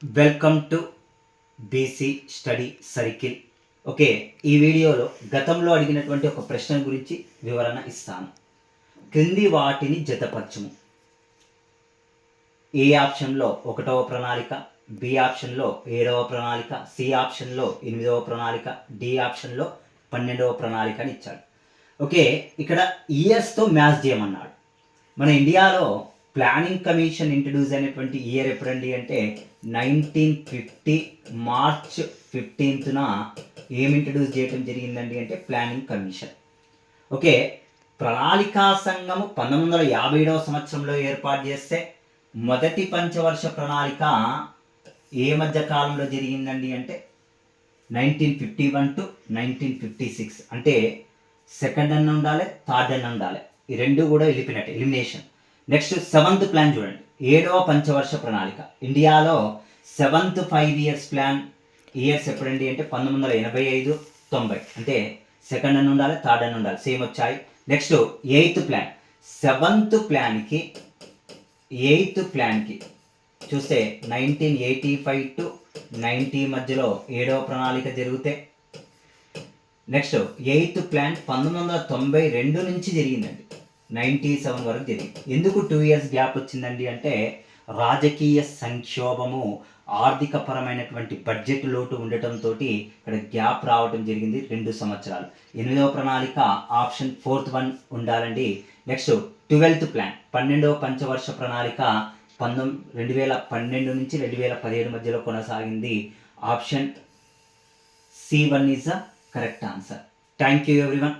Welcome to BC study circle. Okay, ఈ వీడియోలో గతంలో అడిగినటువంటి ఒక ప్రశ్న గురించి వివరణ ఇస్తాను. క్రింది వాటిని జతపరచుము. ఏ ఆప్షన్లో 1వ ప్రణాళిక, బి ఆప్షన్లో 7వ ప్రణాళిక, సి ఆప్షన్లో 8వ ప్రణాళిక, డి ఆప్షన్లో 12వ ప్రణాళిక అని ఇచ్చాడు. ఓకే, ఇక్కడ ఇయర్స్తో మ్యాచ్ చేయమన్నాడు. మన ఇండియాలో ప్లానింగ్ కమిషన్ ఇంట్రడ్యూస్ అయినటువంటి ఇయర్ ఎప్పుడండి అంటే 1950 మార్చ్ 15న ఏం ఇంట్రడ్యూస్ చేయడం జరిగిందండి అంటే ప్లానింగ్ కమిషన్. ఓకే, ప్రణాళికా సంఘము 1957వ సంవత్సరంలో ఏర్పాటు చేస్తే మొదటి పంచవర్ష ప్రణాళిక ఏ మధ్య కాలంలో జరిగిందండి అంటే 1951 to 1956. అంటే సెకండ్ అన్న ఉండాలి, థర్డ్ అన్న ఉండాలి, ఈ రెండు కూడా ఎలిమినేషన్. నెక్స్ట్ 7th ప్లాన్ చూడండి, 7వ పంచవర్ష ప్రణాళిక. ఇండియాలో 7th 5 years ప్లాన్ ఇయర్స్ ఎప్పుడండి అంటే 1985-90. అంటే సెకండ్ అని ఉండాలి, థర్డ్ అని ఉండాలి, సేమ్ వచ్చాయి. Next 8th plan. 7th ప్లాన్కి చూస్తే 1985 to 90 మధ్యలో 7వ ప్రణాళిక జరిగితే, నెక్స్ట్ 8th ప్లాన్ 1992 నుంచి జరిగిందండి, 97 వరకు జరిగింది. ఎందుకు 2 years గ్యాప్ వచ్చిందండి అంటే రాజకీయ సంక్షోభము, ఆర్థిక పరమైనటువంటి బడ్జెట్ లోటు ఉండటంతో ఇక్కడ గ్యాప్ రావడం జరిగింది 2 సంవత్సరాలు. 8వ ప్రణాళిక ఆప్షన్ 4th వన్ ఉండాలండి. నెక్స్ట్ 12th ప్లాన్, 12వ పంచవర్ష ప్రణాళిక 2012 నుంచి 2017 మధ్యలో కొనసాగింది. Option C1 is the correct answer. Thank you everyone.